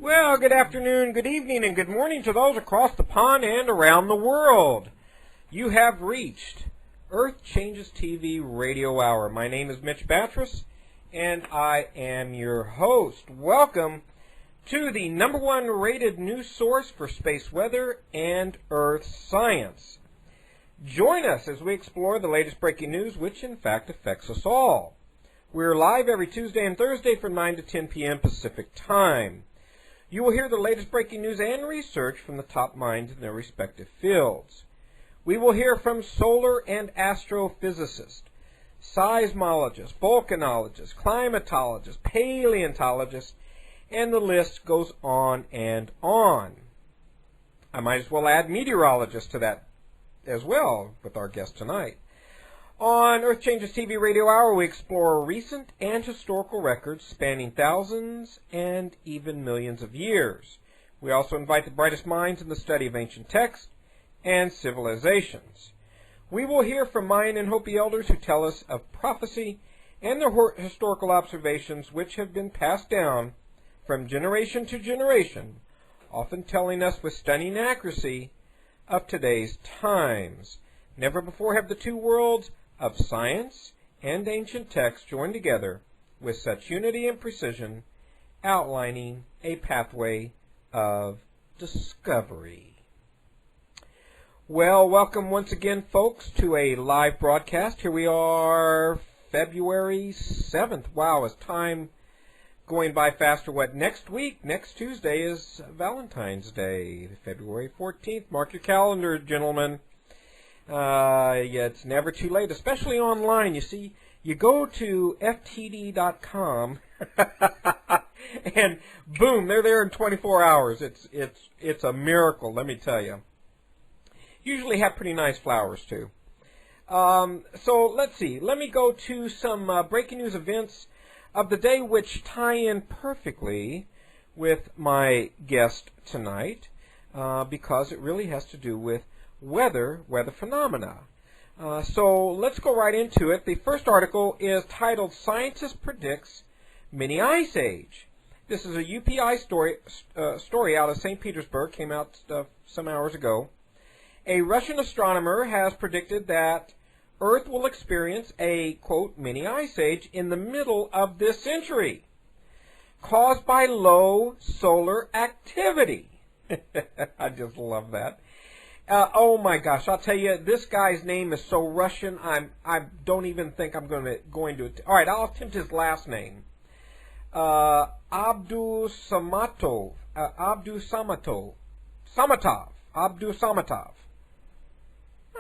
Well, good afternoon, good evening, and good morning to those across the pond and around the world. You have reached Earth Changes TV Radio Hour. My name is Mitch Battros, and I am your host. Welcome to the #1 rated news source for space weather and Earth science. Join us as we explore the latest breaking news, which in fact affects us all. We're live every Tuesday and Thursday from 9 to 10 p.m. Pacific Time. You will hear the latest breaking news and research from the top minds in their respective fields. We will hear from solar and astrophysicists, seismologists, volcanologists, climatologists, paleontologists, and the list goes on and on. I might as well add meteorologists to that as well with our guest tonight. On Earth Changes TV Radio Hour, we explore recent and historical records spanning thousands and even millions of years. We also invite the brightest minds in the study of ancient texts and civilizations. We will hear from Mayan and Hopi elders who tell us of prophecy and their historical observations which have been passed down from generation to generation, often telling us with stunning accuracy of today's times. Never before have the two worlds of science and ancient texts joined together with such unity and precision, outlining a pathway of discovery. Well, welcome once again, folks, to a live broadcast. Here we are, February 7th. Wow, is time going by faster? What, next week, next Tuesday is Valentine's Day, February 14th. Mark your calendar, gentlemen. Yeah, it's never too late, especially online. You see, you go to ftd.com and boom, they're there in 24 hours. It's a miracle, let me tell you. Usually have pretty nice flowers too. So let's see. Let me go to some breaking news events of the day which tie in perfectly with my guest tonight, because it really has to do with weather phenomena. So let's go right into it. The first article is titled "Scientist Predicts Mini Ice Age." This is a UPI story out of St. Petersburg, came out some hours ago. A Russian astronomer has predicted that Earth will experience a, quote, mini ice age in the middle of this century, caused by low solar activity. I just love that. Oh my gosh! I'll tell you, this guy's name is so Russian. I don't even think I'm going to. All right, I'll attempt his last name. Samatov.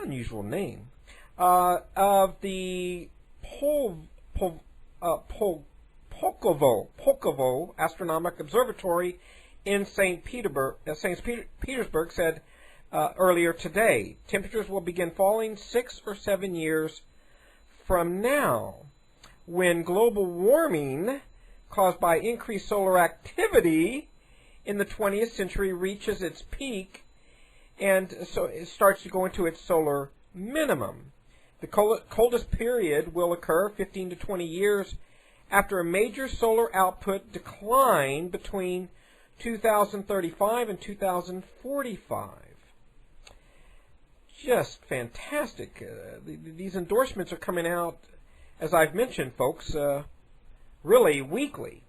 Unusual name. Of the Polkovo Astronomical Observatory in St. Petersburg said earlier today, temperatures will begin falling 6 or 7 years from now, when global warming caused by increased solar activity in the 20th century reaches its peak, and so it starts to go into its solar minimum. The coldest period will occur 15 to 20 years after a major solar output decline between 2035 and 2045. Just fantastic. These endorsements are coming out, as I've mentioned, folks, really weekly.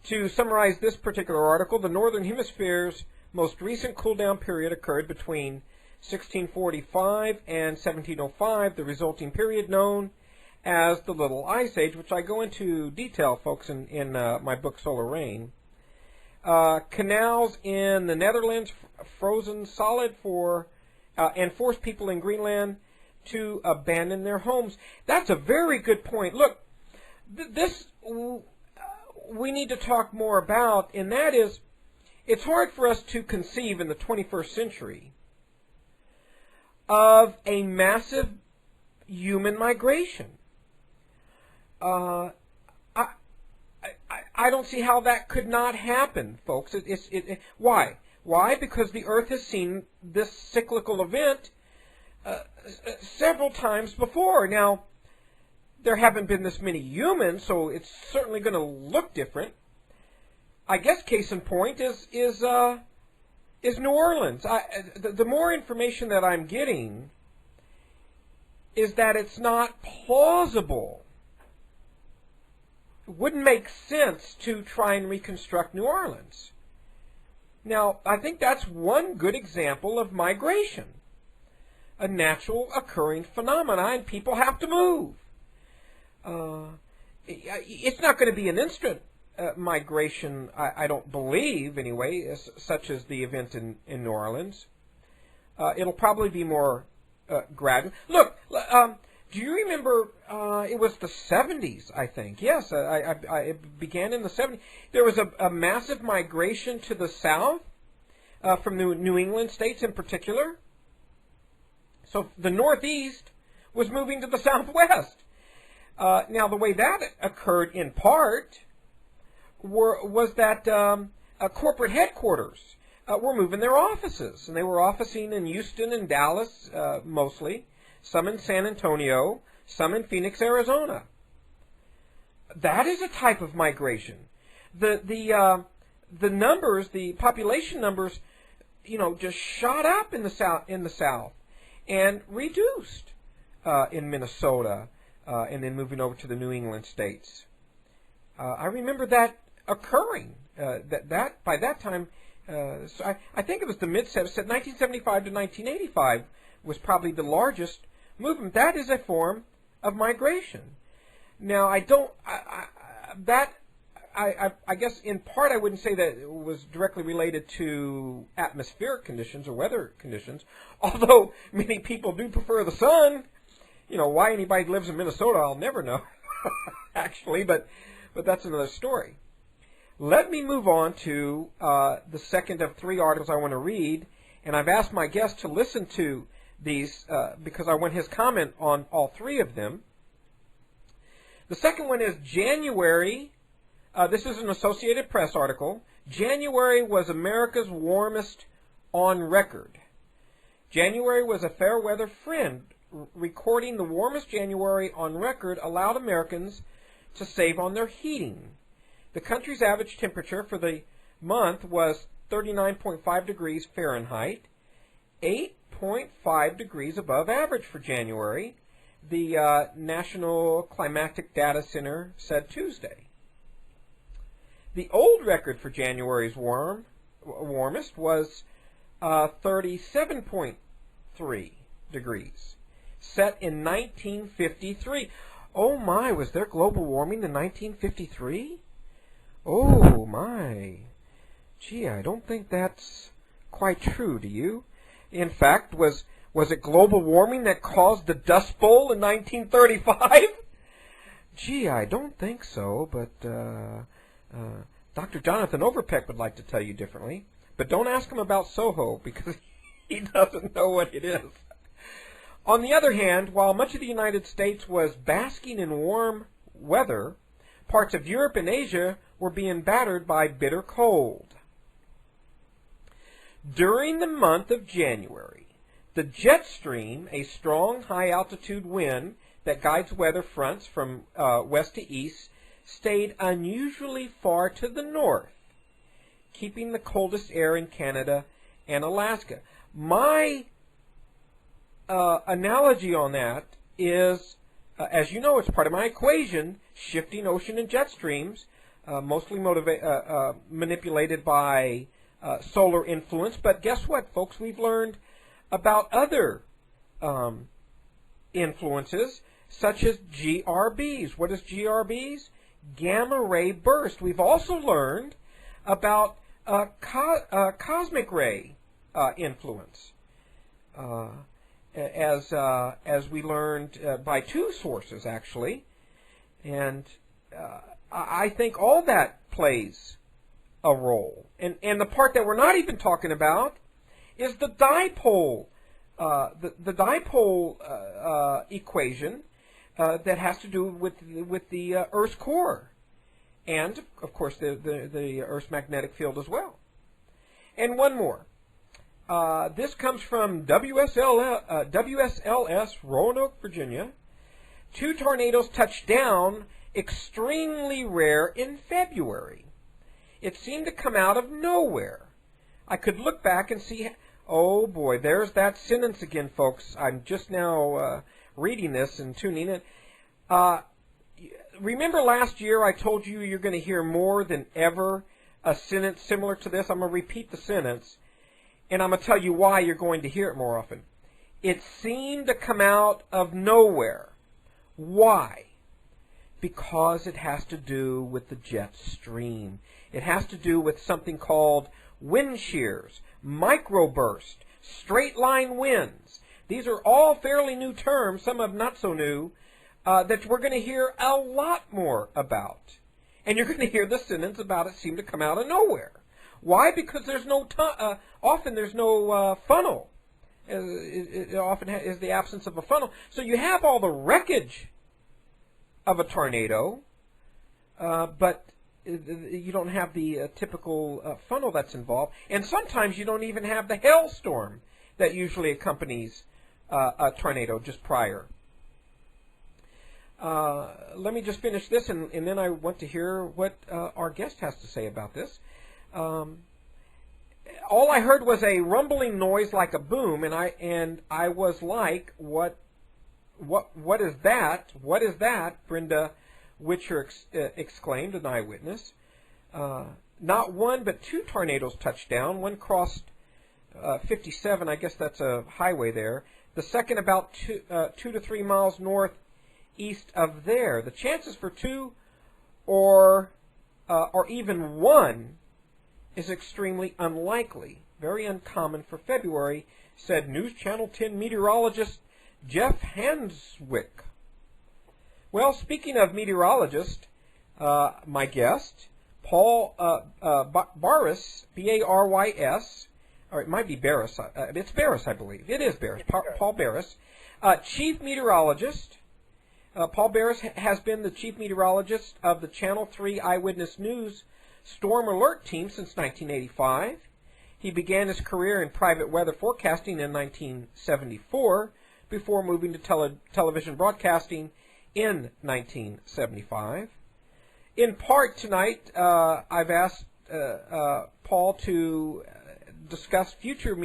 To summarize this particular article, the Northern Hemisphere's most recent cool-down period occurred between 1645 and 1705, the resulting period known as the Little Ice Age, which I go into detail, folks, in my book Solar Rain. Canals in the Netherlands frozen solid and forced people in Greenland to abandon their homes. That's a very good point. Look, this we need to talk more about, and that is, it's hard for us to conceive in the 21st century of a massive human migration. I don't see how that could not happen, folks. Why? Why? Because the Earth has seen this cyclical event several times before. Now, there haven't been this many humans, so it's certainly going to look different. I guess case in point is New Orleans. The more information that I'm getting is that it's not plausible. It wouldn't make sense to try and reconstruct New Orleans. Now, I think that's one good example of migration, a natural occurring phenomenon, and people have to move. It's not going to be an instant migration, I don't believe, anyway, such as the event in New Orleans. It'll probably be more gradual. Look, do you remember, it was the 70s, I think. Yes, it began in the 70s. There was a massive migration to the south from the New England states in particular. So the Northeast was moving to the Southwest. Now, the way that occurred in part was that corporate headquarters were moving their offices, and they were officing in Houston and Dallas mostly, some in San Antonio, some in Phoenix, Arizona. That is a type of migration. The numbers, the population numbers, just shot up in the South, and reduced in Minnesota, and then moving over to the New England states. I remember that occurring. That by that time, so I think it was the mid-70s, 1975 to 1985 was probably the largest movement. That is a form of migration. Now, I guess in part I wouldn't say that it was directly related to atmospheric conditions or weather conditions, although many people do prefer the sun. Why anybody lives in Minnesota, I'll never know, actually, but that's another story. Let me move on to the second of three articles I want to read, and I've asked my guest to listen to these because I want his comment on all three of them. The second one is January. This is an Associated Press article. January was America's warmest on record. January was a fair weather friend. Recording the warmest January on record allowed Americans to save on their heating. The country's average temperature for the month was 39.5 degrees Fahrenheit, 8.5 degrees above average for January, the National Climatic Data Center said Tuesday. The old record for January's warmest was 37.3 degrees, set in 1953. Oh my, was there global warming in 1953? Oh my. Gee, I don't think that's quite true, do you? In fact, was it global warming that caused the Dust Bowl in 1935? Gee, I don't think so, but Dr. Jonathan Overpeck would like to tell you differently. But don't ask him about Soho, because he doesn't know what it is. On the other hand, while much of the United States was basking in warm weather, parts of Europe and Asia were being battered by bitter cold. During the month of January, the jet stream, a strong high-altitude wind that guides weather fronts from west to east, stayed unusually far to the north, keeping the coldest air in Canada and Alaska. My analogy on that is, as you know, it's part of my equation, shifting ocean and jet streams, mostly manipulated by solar influence. But guess what, folks? We've learned about other influences, such as GRBs. What is GRBs? Gamma ray burst. We've also learned about cosmic ray influence, as we learned by two sources actually, and I think all that plays a role. And the part that we're not even talking about is the dipole, the dipole equation that has to do with the Earth's core, and of course the Earth's magnetic field as well. And one more. This comes from WSLS Roanoke, Virginia. 2 tornadoes touched down, extremely rare in February. It seemed to come out of nowhere. I could look back and see. Oh boy, there's that sentence again, folks. I'm just now reading this and tuning in. Remember last year I told you you're going to hear more than ever a sentence similar to this? I'm going to repeat the sentence, and I'm going to tell you why you're going to hear it more often. It seemed to come out of nowhere. Why? Because it has to do with the jet stream. It has to do with something called wind shears, microburst, straight line winds. These are all fairly new terms, some of them not so new, that we're going to hear a lot more about. And you're going to hear the sentence about it seemed to come out of nowhere. Why? Because there's no often there's no funnel. It often is the absence of a funnel. So you have all the wreckage of a tornado, but you don't have the typical funnel that's involved. And sometimes you don't even have the hailstorm that usually accompanies a tornado just prior. Let me just finish this, and then I want to hear what our guest has to say about this. All I heard was a rumbling noise like a boom, and I was like, what is that? What is that? Brenda Witcher exclaimed, an eyewitness. Not one, but 2 tornadoes touched down. One crossed 57, I guess that's a highway there. The second about 2 to 3 miles northeast of there. The chances for 2 or even 1 is extremely unlikely. Very uncommon for February, said News Channel 10 meteorologist Jeff Hanswick. Well, speaking of meteorologist, my guest, Paul Barys, B-A-R-Y-S, or it might be Barys. It's Barys, I believe. It is Barys. Paul Barys, chief meteorologist. Paul Barys has been the chief meteorologist of the Channel 3 Eyewitness News Storm Alert team since 1985. He began his career in private weather forecasting in 1974 before moving to television broadcasting in 1975. In part tonight, I've asked Paul to discuss future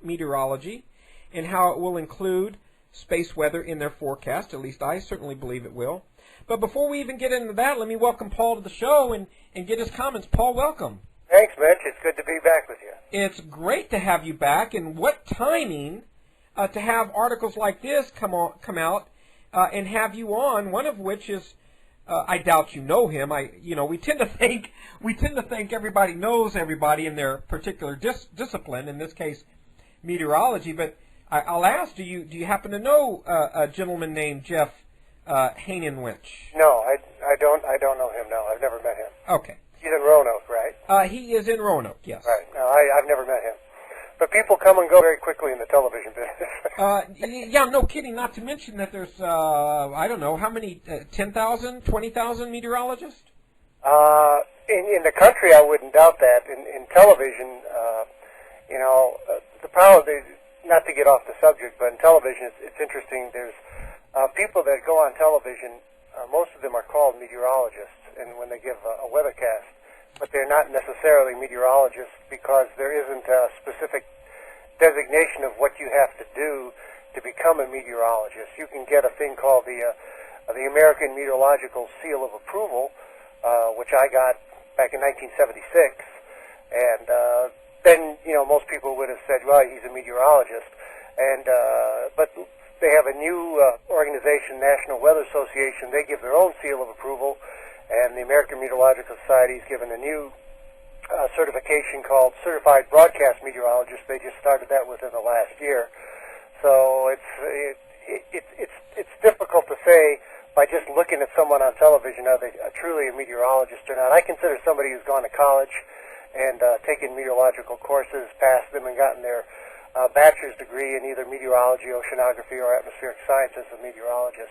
meteorology and how it will include space weather in their forecast. At least I certainly believe it will. But before we even get into that, let me welcome Paul to the show and get his comments. Paul, welcome. Thanks, Mitch. It's good to be back with you. It's great to have you back, and what timing to have articles like this come out and have you on. One of which is, I doubt you know him. We tend to think everybody knows everybody in their particular discipline. In this case, meteorology. But I'll ask: Do you happen to know a gentleman named Jeff Hainenwinch? No, I don't know him. No, I've never met him. Okay. He's in Roanoke, right? He is in Roanoke, yes. Right. No, I've never met him. But people come and go very quickly in the television business. Yeah, no kidding. Not to mention that there's, I don't know, how many, 10,000, 20,000 meteorologists? In the country, I wouldn't doubt that. In television, the power, not to get off the subject, but in television, it's interesting. There's people that go on television, most of them are called meteorologists, and when they give a weathercast, but they're not necessarily meteorologists because there isn't a specific designation of what you have to do to become a meteorologist. You can get a thing called the American Meteorological Seal of Approval, which I got back in 1976, and then most people would have said, well, he's a meteorologist, and but they have a new organization, National Weather Association. They give their own seal of approval, and the American Meteorological Society is given a new certification called Certified Broadcast Meteorologist. They just started that within the last year. So it's difficult to say by just looking at someone on television are they truly a meteorologist or not. I consider somebody who's gone to college and taken meteorological courses, passed them, and gotten their bachelor's degree in either meteorology, oceanography, or atmospheric science as a meteorologist.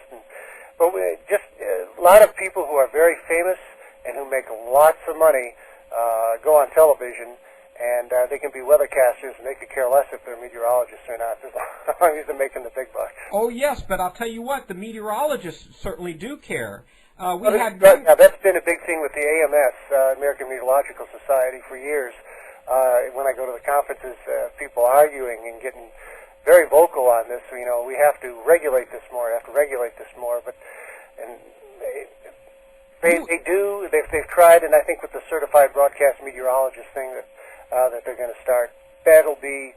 But just a lot of people who are very famous and who make lots of money go on television, and they can be weathercasters, and they could care less if they're meteorologists or not, as long as they're making the big bucks. Oh, yes, but I'll tell you what, the meteorologists certainly do care. Now, that's been a big thing with the AMS, American Meteorological Society, for years. When I go to the conferences, people arguing and getting very vocal on this. You know, we have to regulate this more. But they do. They've tried, and I think with the certified broadcast meteorologist thing that they're going to start, that'll be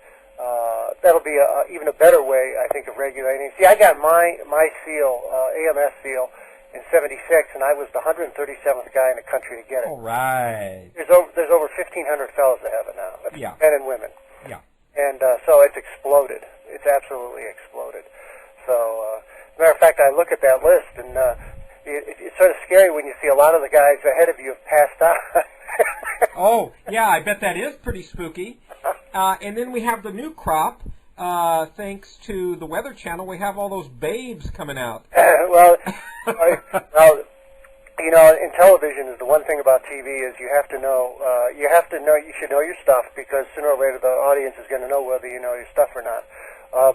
even a better way, I think, of regulating. See, I got my seal, AMS seal, in '76, and I was the 137th guy in the country to get it. All right. There's over 1,500 fellows that have it now. That's men and women. Yeah. And so it's exploded. It's absolutely exploded. So, matter of fact, I look at that list, and it's sort of scary when you see a lot of the guys ahead of you have passed out. Oh, yeah, I bet that is pretty spooky. And then we have the new crop. Thanks to the Weather Channel, we have all those babes coming out. Well, you know, in television, is the one thing about TV is you should know your stuff, because sooner or later the audience is going to know whether you know your stuff or not.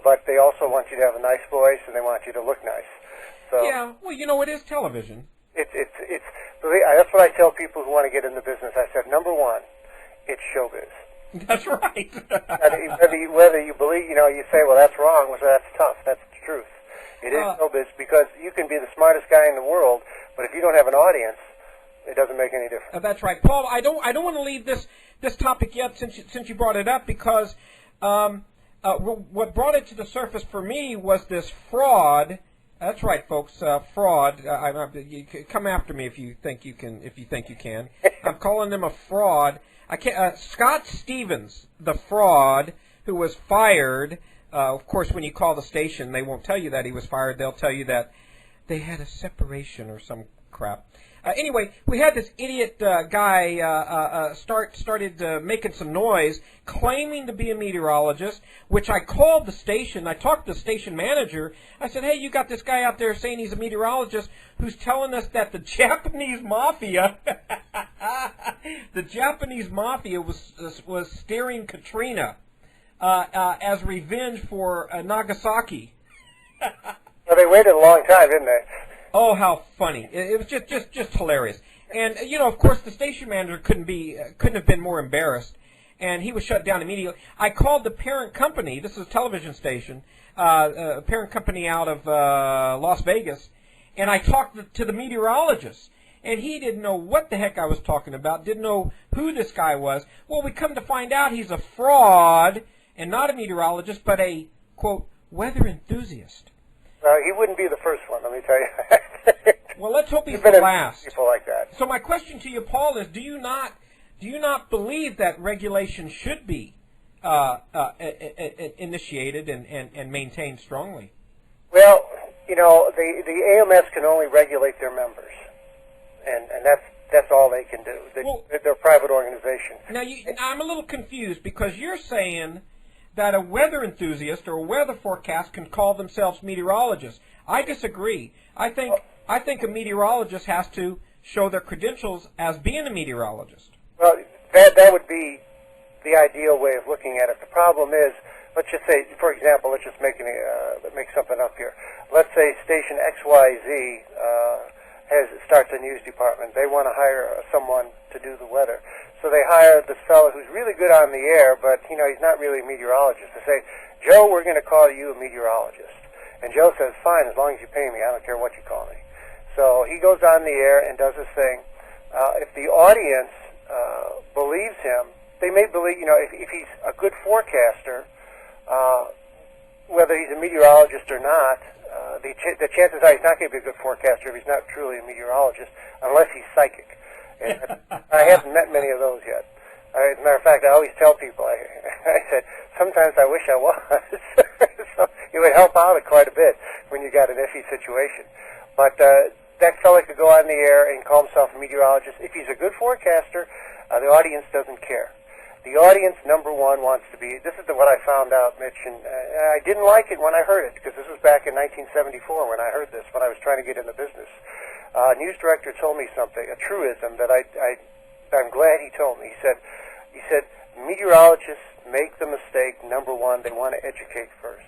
But they also want you to have a nice voice, and they want you to look nice. So yeah, well, you know, it is television. That's what I tell people who want to get in the business. I said, number one, it's showbiz. That's right. whether you believe, you know, you say, well, that's wrong, well, that's tough. That's the truth. It is showbiz, because you can be the smartest guy in the world, but if you don't have an audience, it doesn't make any difference. That's right, Paul. I don't want to leave this topic yet, since you brought it up, because what brought it to the surface for me was this fraud. That's right, folks. Fraud. You come after me if you think you can. I'm calling them a fraud. Scott Stevens, the fraud, who was fired. Of course, when you call the station, they won't tell you that he was fired. They'll tell you that they had a separation or some crap. Anyway, we had this idiot guy started making some noise, claiming to be a meteorologist, which I called the station. I talked to the station manager. I said, hey, you got this guy out there saying he's a meteorologist who's telling us that the Japanese mafia, was steering Katrina as revenge for Nagasaki. Well, they waited a long time, didn't they? Oh, how funny! It was just hilarious. And you know, of course, the station manager couldn't have been more embarrassed, and he was shut down immediately. I called the parent company. This is a television station, a parent company out of Las Vegas, and I talked to the meteorologist, and he didn't know what the heck I was talking about. Didn't know who this guy was. Well, we come to find out he's a fraud and not a meteorologist, but a quote weather enthusiast. Well, he wouldn't be the first one, let me tell you. Well, let's hope he's the last. People like that. So my question to you, Paul, is: Do you not believe that regulation should be initiated and maintained strongly? Well, you know, the AMS can only regulate their members, and that's all they can do. They're a private organization. Now, I'm a little confused, because you're saying that a weather enthusiast or a weather forecast can call themselves meteorologists. I disagree. I think a meteorologist has to show their credentials as being a meteorologist. Well, that would be the ideal way of looking at it. The problem is, let's just say, for example, let's just make something up here. Let's say station XYZ starts a news department. They want to hire someone to do the weather. So they hire this fellow who's really good on the air, but, you know, he's not really a meteorologist. They say, Joe, we're going to call you a meteorologist. And Joe says, fine, as long as you pay me. I don't care what you call me. So he goes on the air and does his thing. If the audience believes him, they may believe, you know, if he's a good forecaster, whether he's a meteorologist or not, the chances are he's not going to be a good forecaster if he's not truly a meteorologist, unless he's psychic. And I haven't met many of those yet. As a matter of fact, I always tell people, I said, sometimes I wish I was. So it would help out quite a bit when you got an iffy situation. But that fella could go on the air and call himself a meteorologist. If he's a good forecaster, the audience doesn't care. The audience, number one, wants to be, this is what I found out, Mitch, and I didn't like it when I heard it, because this was back in 1974 when I heard this, when I was trying to get in the business. A news director told me something, a truism that I'm glad he told me. He said, meteorologists make the mistake, number one, they want to educate first.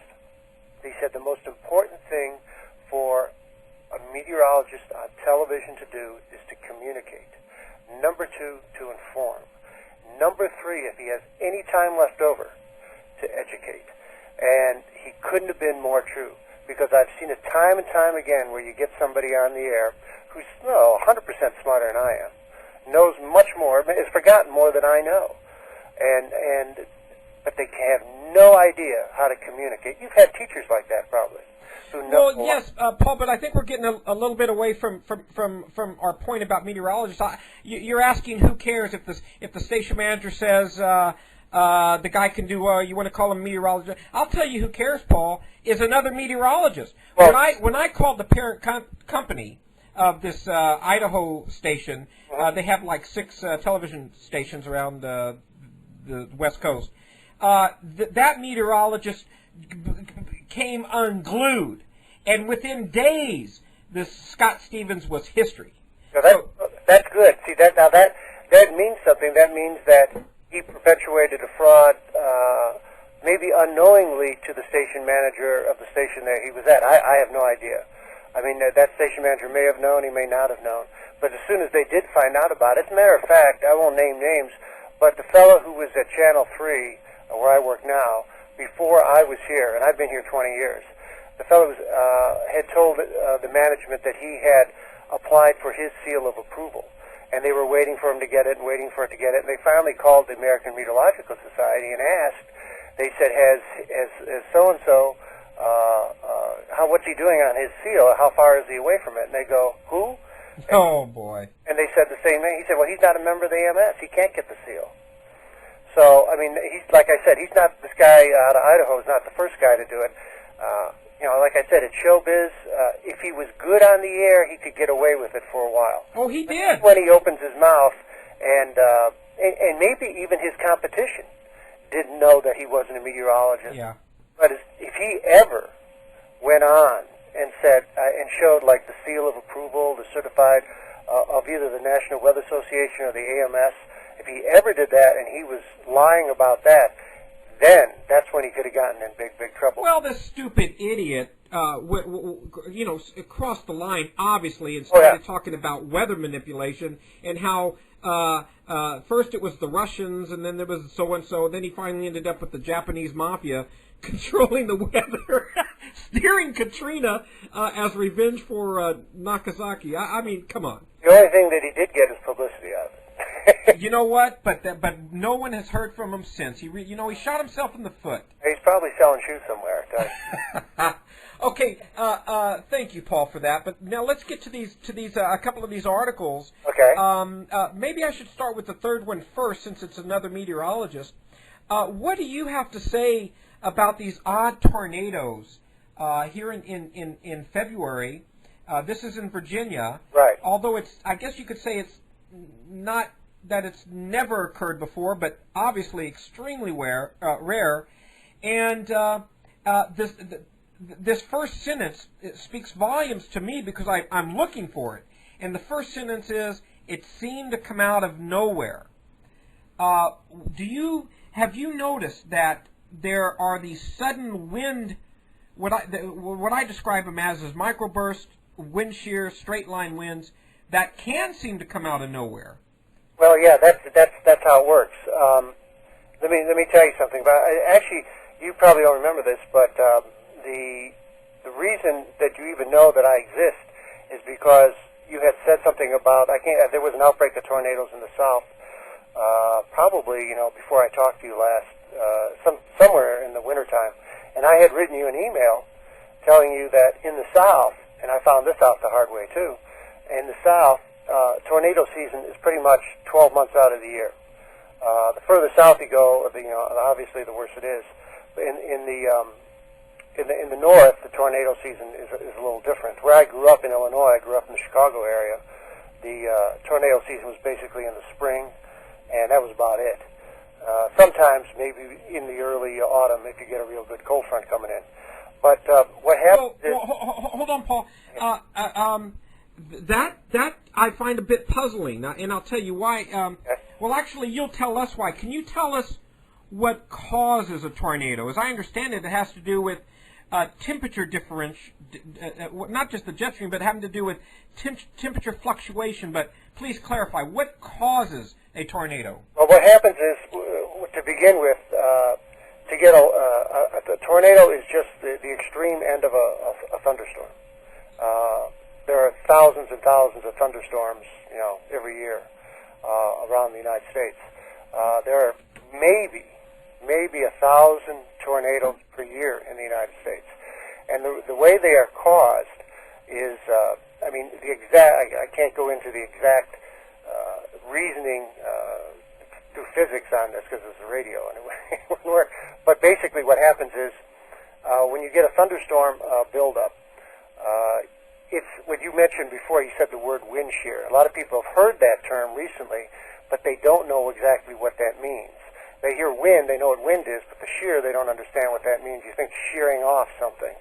He said the most important thing for a meteorologist on television to do is to communicate. Number two, to inform. Number three, if he has any time left over, to educate. And he couldn't have been more true, because I've seen it time and time again where you get somebody on the air who's 100% smarter than I am, knows much more, has forgotten more than I know, but they have no idea how to communicate. You've had teachers like that probably. Well, yes, Paul, but I think we're getting a little bit away from our point about meteorologists. You're asking who cares if the station manager says the guy can do, you want to call him a meteorologist. I'll tell you who cares, Paul, is another meteorologist. Well, when I called the parent company of this Idaho station, they have like 6 television stations around the West Coast. That meteorologist came unglued, and within days, this Scott Stevens was history. Now that's good. See, that means something. That means that he perpetuated a fraud, maybe unknowingly, to the station manager of the station that he was at. I have no idea. I mean, that station manager may have known, he may not have known. But as soon as they did find out about it, as a matter of fact, I won't name names, but the fellow who was at Channel 3, where I work now, before I was here, and I've been here 20 years, the fellow had told the management that he had applied for his seal of approval, and they were waiting for him to get it and waiting for it to get it, and they finally called the American Meteorological Society and asked, they said, has so-and-so, what's he doing on his seal? How far is he away from it? And they go, who? Oh, boy. And they said the same thing. He said, well, he's not a member of the AMS. He can't get the seal. So, I mean, he's, like I said, he's not, this guy out of Idaho is not the first guy to do it. Like I said, it's showbiz. If he was good on the air, he could get away with it for a while. Oh, he did. When he opens his mouth, and maybe even his competition didn't know that he wasn't a meteorologist. Yeah. But if he ever went on and said, and showed like the seal of approval, the certified of either the National Weather Association or the AMS, if he ever did that and he was lying about that, then that's when he could have gotten in big trouble. Well, this stupid idiot, crossed the line, obviously, and started talking about weather manipulation and how first it was the Russians and then there was so-and-so, and then he finally ended up with the Japanese mafia controlling the weather, steering Katrina as revenge for Nagasaki. I mean, come on. The only thing that he did get is publicity out of it. You know what? But no one has heard from him since. He shot himself in the foot. He's probably selling shoes somewhere. Okay. Thank you, Paul, for that. But now let's get to these a couple of these articles. Okay. Maybe I should start with the third one first, since it's another meteorologist. What do you have to say about these odd tornadoes here in February? This is in Virginia. Right. Although I guess you could say it's not that it's never occurred before, but obviously extremely rare. And this first sentence, it speaks volumes to me because I'm looking for it. And the first sentence is, it seemed to come out of nowhere. Have you noticed that there are these sudden wind, what I describe them as microburst, wind shear, straight line winds, that can seem to come out of nowhere? Well, yeah, that's how it works. Let me tell you something about. Actually, you probably don't remember this, but the reason that you even know that I exist is because you had said something about there was an outbreak of tornadoes in the South, probably before I talked to you last, somewhere in the wintertime, and I had written you an email telling you that in the South, and I found this out the hard way too. In the South, tornado season is pretty much 12 months out of the year. The further south you go, obviously the worse it is. In the north, the tornado season is a little different. Where I grew up in Illinois, I grew up in the Chicago area. The tornado season was basically in the spring, and that was about it. Sometimes maybe in the early autumn if you get a real good cold front coming in. But what happens is... Hold on, Paul. That I find a bit puzzling, and I'll tell you why. Well, actually, you'll tell us why. Can you tell us what causes a tornado? As I understand it, it has to do with temperature difference, not just the jet stream, but having to do with temperature fluctuation. But please clarify, what causes a tornado? Well, what happens is, to begin with, to get a tornado is just the extreme end of a thunderstorm. There are thousands and thousands of thunderstorms, every year around the United States. There are maybe 1,000 tornadoes per year in the United States, and the way they are caused is, I can't go into the exact reasoning through physics on this because it's a radio anyway. But basically, what happens is when you get a thunderstorm buildup. It's what you mentioned before. You said the word wind shear. A lot of people have heard that term recently, but they don't know exactly what that means. They hear wind, they know what wind is, but the shear, they don't understand what that means. You think shearing off something.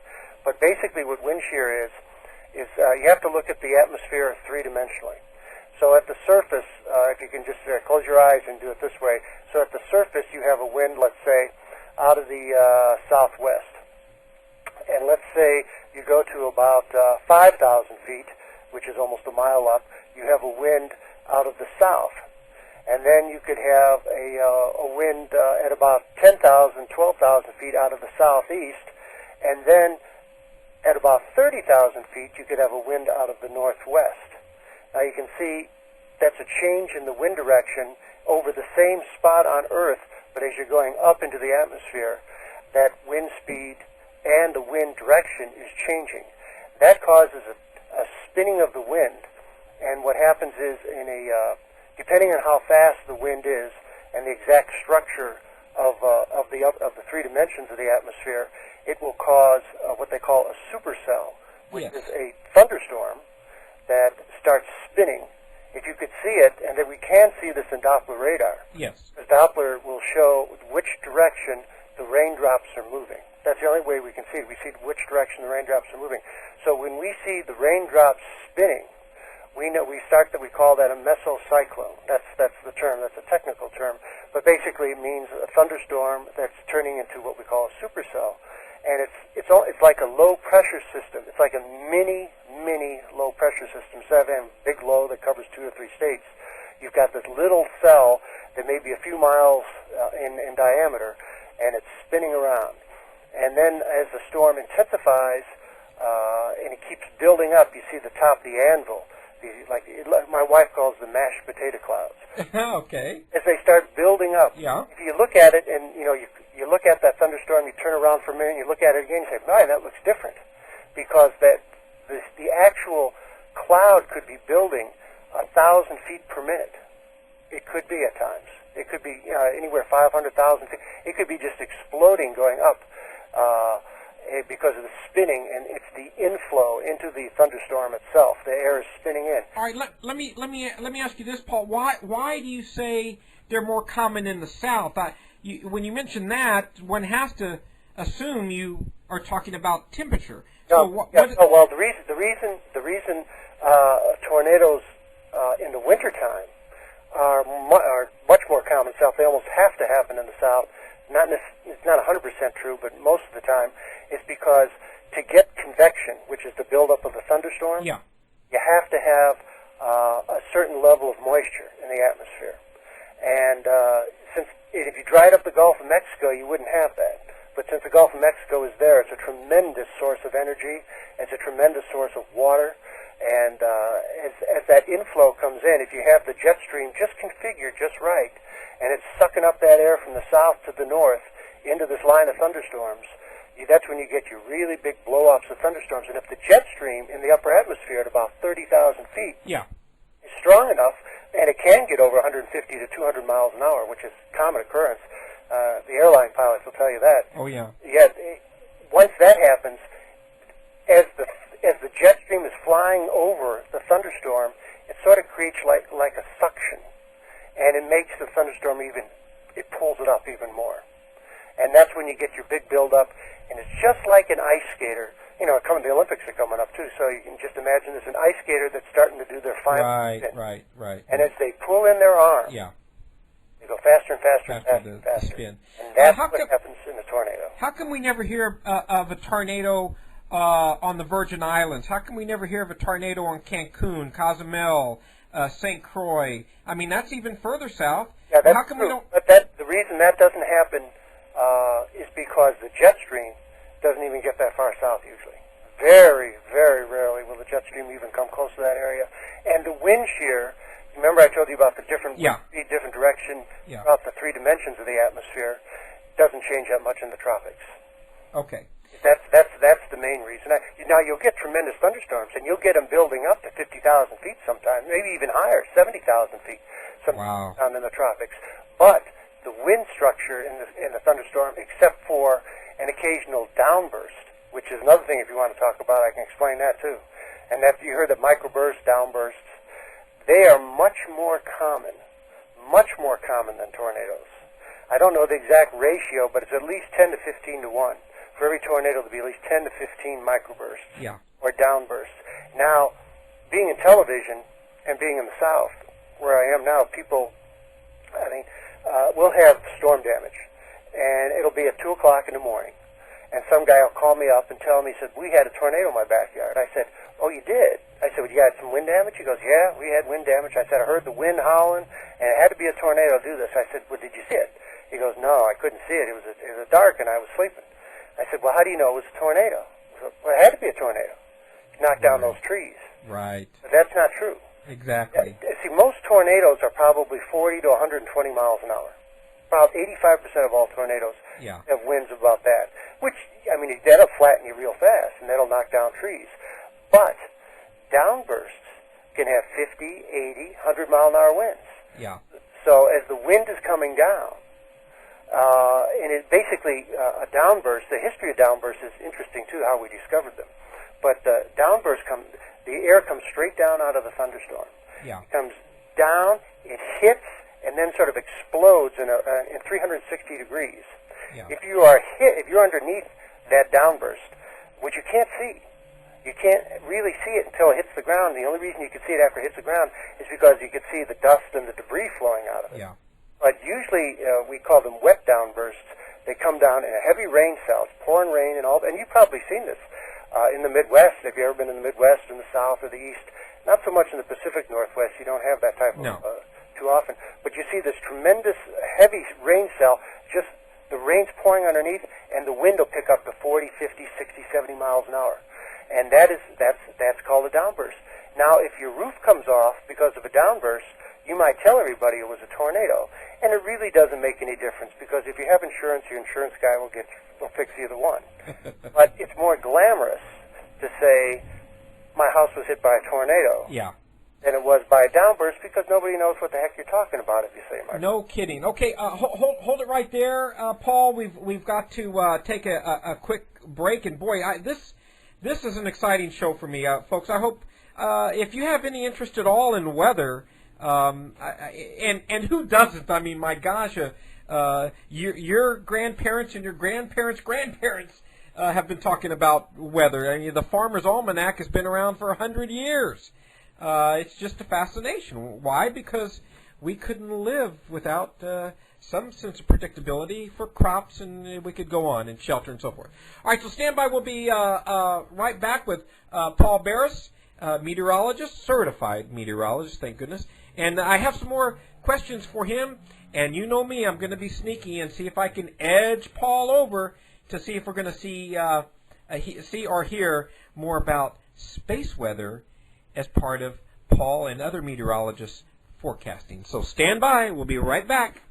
But basically what wind shear is you have to look at the atmosphere three-dimensionally. So at the surface, if you can just close your eyes and do it this way. So at the surface you have a wind, let's say, out of the southwest. And let's say you go to about 5,000 feet, which is almost a mile up, you have a wind out of the south. And then you could have a wind at about 10,000, 12,000 feet out of the southeast. And then at about 30,000 feet, you could have a wind out of the northwest. Now you can see that's a change in the wind direction over the same spot on Earth, but as you're going up into the atmosphere, that wind speed and the wind direction is changing. That causes a spinning of the wind, and what happens is, depending on how fast the wind is and the exact structure of the three dimensions of the atmosphere, it will cause what they call a supercell, which is a thunderstorm that starts spinning. If you could see it, and then we can see this in Doppler radar. Yes. The Doppler will show which direction the raindrops are moving. That's the only way we can see it. We see which direction the raindrops are moving. So when we see the raindrops spinning, we call that a mesocyclone. That's the term. That's a technical term. But basically it means a thunderstorm that's turning into what we call a supercell. And it's like a low pressure system. It's like a mini low pressure system. Instead of having a big low that covers 2 or 3 states, you've got this little cell that may be a few miles in diameter, and it's spinning around. And then as the storm intensifies and it keeps building up, you see the top of the anvil. My wife calls them mashed potato clouds. Okay. As they start building up, if you look at it and you look at that thunderstorm, you turn around for a minute, you look at it again, you say, "Man, that looks different," because the actual cloud could be building 1,000 feet per minute. It could be at times. It could be anywhere 500,000 feet. It could be just exploding, going up. Because of the spinning, and it's the inflow into the thunderstorm itself. The air is spinning in. All right, let me ask you this, Paul. Why do you say they're more common in the South? When you mention that, one has to assume you are talking about temperature. Well, the reason tornadoes in the wintertime are much more common in the South. They almost have to happen in the South. It's not 100% true, but most of the time, it's because to get convection, which is the buildup of the thunderstorm, you have to have a certain level of moisture in the atmosphere. And since if you dried up the Gulf of Mexico, you wouldn't have that. But since the Gulf of Mexico is there, it's a tremendous source of energy. It's a tremendous source of water. And as that inflow comes in, if you have the jet stream just configured just right, and it's sucking up that air from the south to the north into this line of thunderstorms, that's when you get your really big blow-ups of thunderstorms. And if the jet stream in the upper atmosphere at about 30,000 feet is strong enough, and it can get over 150 to 200 miles an hour, which is common occurrence. The airline pilots will tell you that. Oh, yeah. Yet, once that happens, as the jet stream is flying over the thunderstorm, it sort of creates like a suction, and it makes the thunderstorm it pulls it up even more. And that's when you get your big buildup, and it's just like an ice skater. You know, the Olympics are coming up, too, so you can just imagine there's an ice skater that's starting to do their final spin. Right. And as they pull in their arm, they go faster and faster to spin. And that's what happens in a tornado. How come we never hear of a tornado on the Virgin Islands? How come we never hear of a tornado on Cancun, Cozumel, St. Croix? I mean, that's even further south. Yeah, that's how come true. we don't? But the reason that doesn't happen is because the jet stream doesn't even get that far south usually. Very, very rarely will the jet stream even come close to that area. And the wind shear, remember I told you about the different speed, different direction throughout the three dimensions of the atmosphere, doesn't change that much in the tropics. Okay. That's the main reason. Now, you'll get tremendous thunderstorms, and you'll get them building up to 50,000 feet sometimes, maybe even higher, 70,000 feet down in the tropics. But the wind structure in the thunderstorm, except for an occasional downburst, which is another thing if you want to talk about, I can explain that too. And that you heard of microbursts, downbursts, they are much more common than tornadoes. I don't know the exact ratio, but it's at least 10 to 15 to 1. For every tornado, there'll be at least 10 to 15 microbursts or downbursts. Now, being in television and being in the South, where I am now, we'll have storm damage. And it'll be at 2 o'clock in the morning. And some guy will call me up and tell me, he said, we had a tornado in my backyard. I said, oh, you did? I said, well, you had some wind damage? He goes, yeah, we had wind damage. I said, I heard the wind howling, and it had to be a tornado to do this. I said, well, did you see it? He goes, no, I couldn't see it. It was dark, and I was sleeping. I said, well, how do you know it was a tornado? He said, well, it had to be a tornado. It knocked down those trees. Right. But that's not true. Exactly. See, most tornadoes are probably 40 to 120 miles an hour. About 85% of all tornadoes have winds about that. Which, I mean, that'll flatten you real fast, and that'll knock down trees. But downbursts can have 50, 80, 100-mile-an-hour winds. Yeah. So as the wind is coming down, and it basically a downburst, the history of downbursts is interesting, too, how we discovered them. But downbursts the air comes straight down out of the thunderstorm. Yeah. It comes down, it hits, and then sort of explodes in 360 degrees. Yeah. If you're underneath that downburst, which you can't see, you can't really see it until it hits the ground. The only reason you can see it after it hits the ground is because you can see the dust and the debris flowing out of it. Yeah. But usually we call them wet downbursts. They come down in a heavy rain cell, pouring rain and all. And you've probably seen this in the Midwest. If you've ever been in the Midwest, in the South, or the East, not so much in the Pacific Northwest. You don't have that type of too often. But you see this tremendous heavy rain cell, just the rain's pouring underneath, and the wind will pick up to 40, 50, 60, 70 miles an hour. And that's called a downburst. Now, if your roof comes off because of a downburst, you might tell everybody it was a tornado. And it really doesn't make any difference, because if you have insurance, your insurance guy will fix either one. But it's more glamorous to say, my house was hit by a tornado. Yeah. Than it was by a downburst, because nobody knows what the heck you're talking about if you say, Mark. No kidding. Okay, hold it right there, Paul. We've got to take a quick break, and boy, this is an exciting show for me, folks. I hope if you have any interest at all in weather, and who doesn't? I mean, my gosh, your grandparents and your grandparents' grandparents have been talking about weather. I mean, the Farmer's Almanac has been around for 100 years. It's just a fascination. Why? Because we couldn't live without some sense of predictability for crops, and we could go on, and shelter and so forth. All right, so stand by. We'll be right back with Paul Barys, meteorologist, certified meteorologist, thank goodness. And I have some more questions for him, and you know me, I'm going to be sneaky and see if I can edge Paul over to see if we're going to see or hear more about space weather as part of Paul and other meteorologists' forecasting. So stand by. We'll be right back.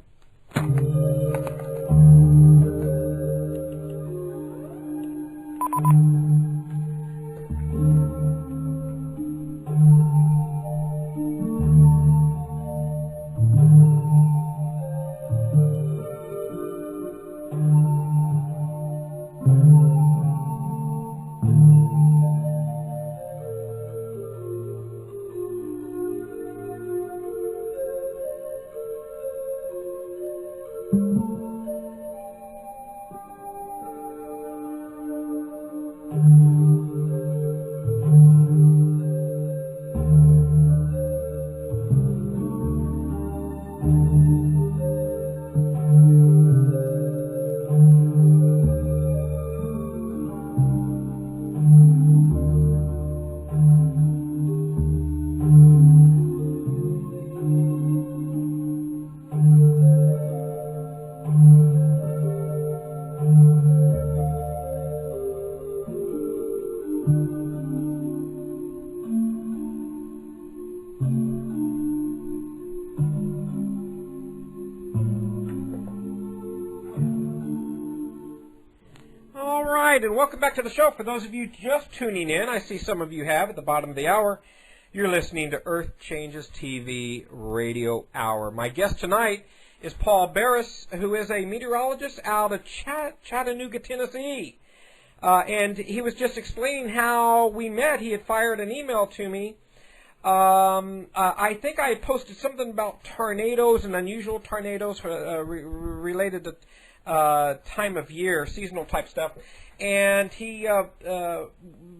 And welcome back to the show. For those of you just tuning in, I see some of you have at the bottom of the hour. You're listening to Earth Changes TV Radio Hour. My guest tonight is Paul Barys, who is a meteorologist out of Chattanooga, Tennessee. And he was just explaining how we met. He had fired an email to me. I think I had posted something about tornadoes and unusual tornadoes related to time of year, seasonal type stuff. And he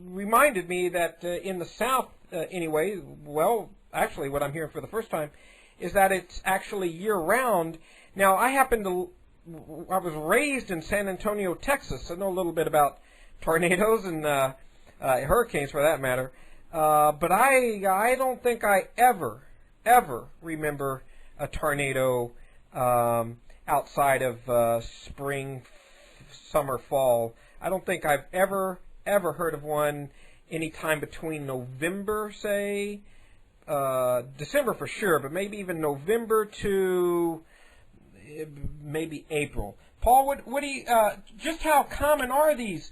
reminded me that in the South, anyway, well, actually what I'm hearing for the first time is that it's actually year-round. Now, I was raised in San Antonio, Texas. I know a little bit about tornadoes and hurricanes for that matter. But I don't think I ever remember a tornado outside of spring, summer, fall. I don't think I've ever heard of one any time between November, say, December for sure, but maybe even November to maybe April. Paul, what do you, just how common are these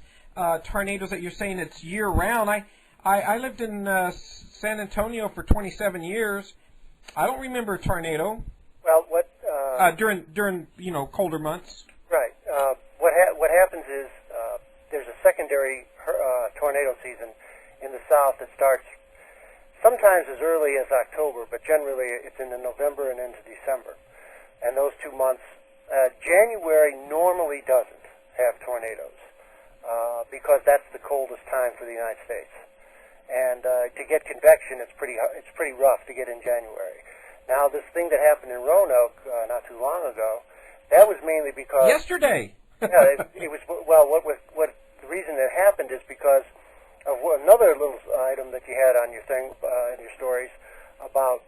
tornadoes that you're saying it's year-round? I lived in San Antonio for 27 years. I don't remember a tornado. Well, during colder months. Right. What happens is there's a secondary tornado season in the South that starts sometimes as early as October, but generally it's in November and into December. And those 2 months, January normally doesn't have tornadoes because that's the coldest time for the United States. And to get convection, it's pretty rough to get in January. Now, this thing that happened in Roanoke not too long ago, that was mainly because yesterday. Yeah, it was. Well, what the reason it happened is because of another little item that you had on your thing in your stories about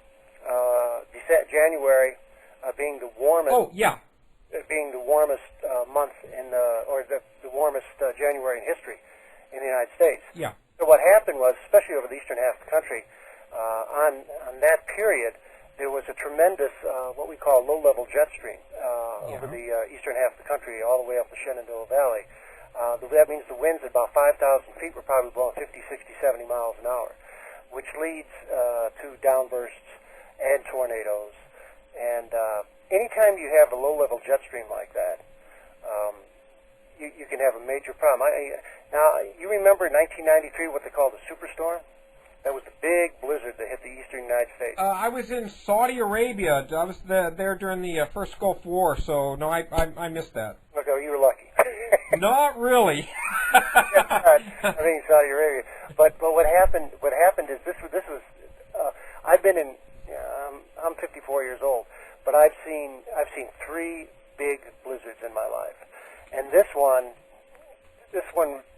January being the warmest. Oh, yeah. Being the warmest month or the warmest January in history in the United States. Yeah. So what happened was, especially over the eastern half of the country, on that period, there was a tremendous, what we call low-level jet stream over the eastern half of the country, all the way up the Shenandoah Valley. That means the winds at about 5,000 feet were probably blowing 50, 60, 70 miles an hour, which leads to downbursts and tornadoes. And anytime you have a low-level jet stream like that, you can have a major problem. Now, you remember in 1993 what they called the superstorm? That was the big blizzard that hit the eastern United States. I was in Saudi Arabia. I was there during the first Gulf War, so no, I missed that. Okay, well, you were lucky. Not really. I mean, Saudi Arabia. But what happened is this was I've been in. I'm 54 years old, but I've seen 3 big blizzards in my life, and this one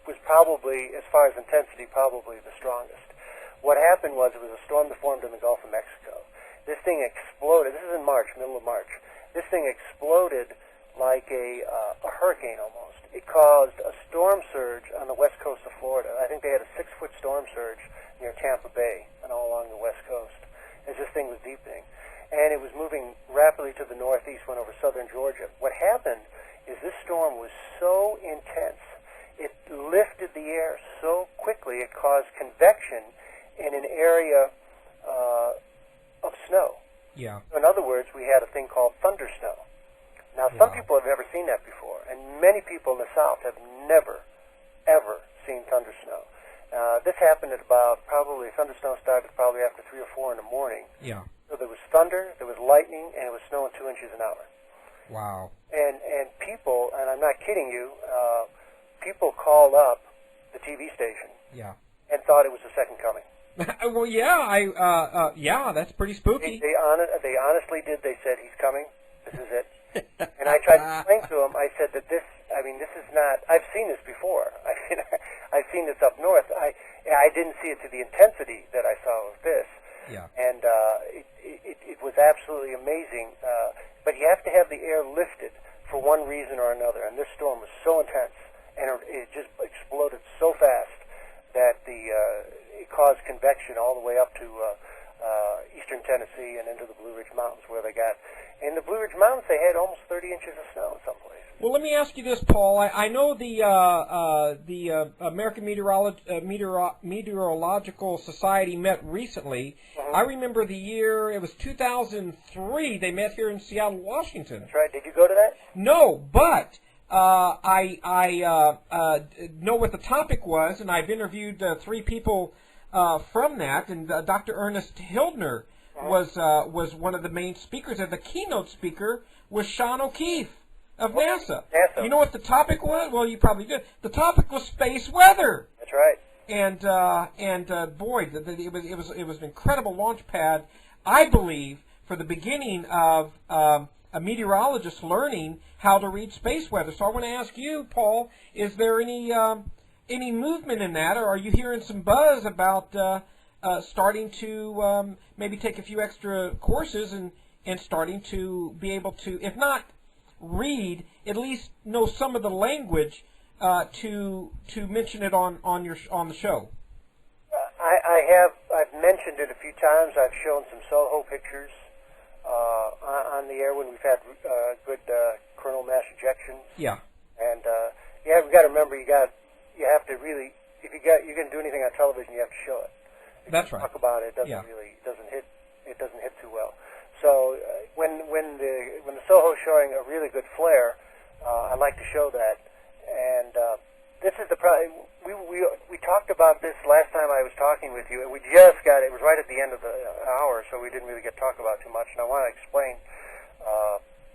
was probably, as far as intensity, probably the strongest. What happened was it was a storm that formed in the Gulf of Mexico. This thing exploded. This is in March, middle of March. This thing exploded like a hurricane almost. It caused a storm surge on the west coast of Florida. I think they had a 6-foot storm surge near Tampa Bay and all along the west coast as this thing was deepening. And it was moving rapidly to the northeast, went over southern Georgia. What happened is this storm was so intense, it lifted the air so quickly, it caused convection in an area of snow. Yeah. In other words, we had a thing called thunder snow. Now, some people have never seen that before, and many people in the South have never, ever seen thunder snow. This happened at about thunder snow started probably after 3 or 4 in the morning. Yeah. So there was thunder, there was lightning, and it was snowing 2 inches an hour. Wow. And people, and I'm not kidding you, people called up the TV station Yeah. and thought it was the second coming. Well, yeah, that's pretty spooky. They honestly did. They said, he's coming. This is it. And I tried to explain to him, I said that this is not, I've seen this before. I've seen this up north. I didn't see it to the intensity that I saw of this. Yeah. And it was absolutely amazing. But you have to have the air lifted for one reason or another. And this storm was so intense, and it just exploded so fast that it caused convection all the way up to eastern Tennessee and into the Blue Ridge Mountains, where they got. In the Blue Ridge Mountains, they had almost 30 inches of snow in some places. Well, let me ask you this, Paul. I know the American Meteorological Society met recently. Mm-hmm. I remember the year, it was 2003, they met here in Seattle, Washington. That's right. Did you go to that? No, but I know what the topic was, and I've interviewed 3 people from that, and Dr. Ernest Hildner was one of the main speakers, and the keynote speaker was Sean O'Keefe of NASA. You know what the topic was? Well, you probably did. The topic was space weather. That's right. And boy, it was an incredible launch pad, I believe, for the beginning of a meteorologist learning how to read space weather. So I want to ask you, Paul, is there any movement in that, or are you hearing some buzz about starting to maybe take a few extra courses and starting to be able to, if not read, at least know some of the language to mention it on the show? I've mentioned it a few times. I've shown some Soho pictures on the air when we've had good coronal mass ejections. Yeah. And we've got to remember you have to really, if you're going to do anything on television, you have to show it. That's right. Talk about it, doesn't hit too well. So when the Soho's showing a really good flare, I like to show that. And this is the problem. We talked about this last time I was talking with you, and we just got it. It was right at the end of the hour, so we didn't really get to talk about too much. And I want to explain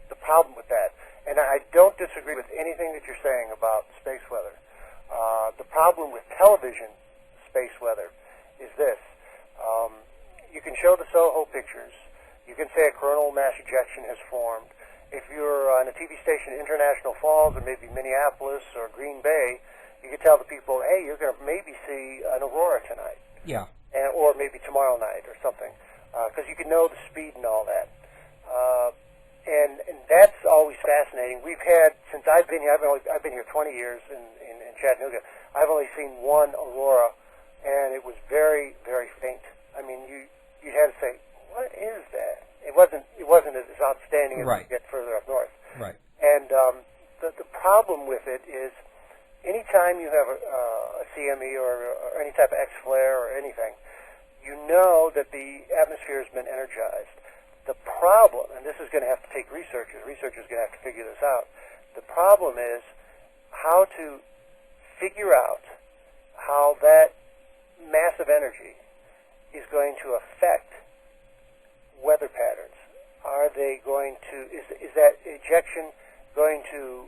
the problem with that. And I don't disagree with anything that you're saying about space weather. The problem with television space weather is this. You can show the Soho pictures. You can say a coronal mass ejection has formed. If you're on a TV station in International Falls or maybe Minneapolis or Green Bay, you can tell the people, hey, you're going to maybe see an aurora tonight. Yeah. Or maybe tomorrow night or something, because you can know the speed and all that. And that's always fascinating. We've had, since I've been here, I've been here 20 years in Chattanooga, I've only seen one aurora, and it was very, very faint. I mean, you had to say, what is that? It wasn't as outstanding as you get further up north. Right. And the problem with it is, anytime you have a CME or any type of X-flare or anything, you know that the atmosphere has been energized. The problem, and this is going to have to take researchers are going to have to figure this out. The problem is how to figure out how that massive energy is going to affect weather patterns. Are they going to, is that ejection going to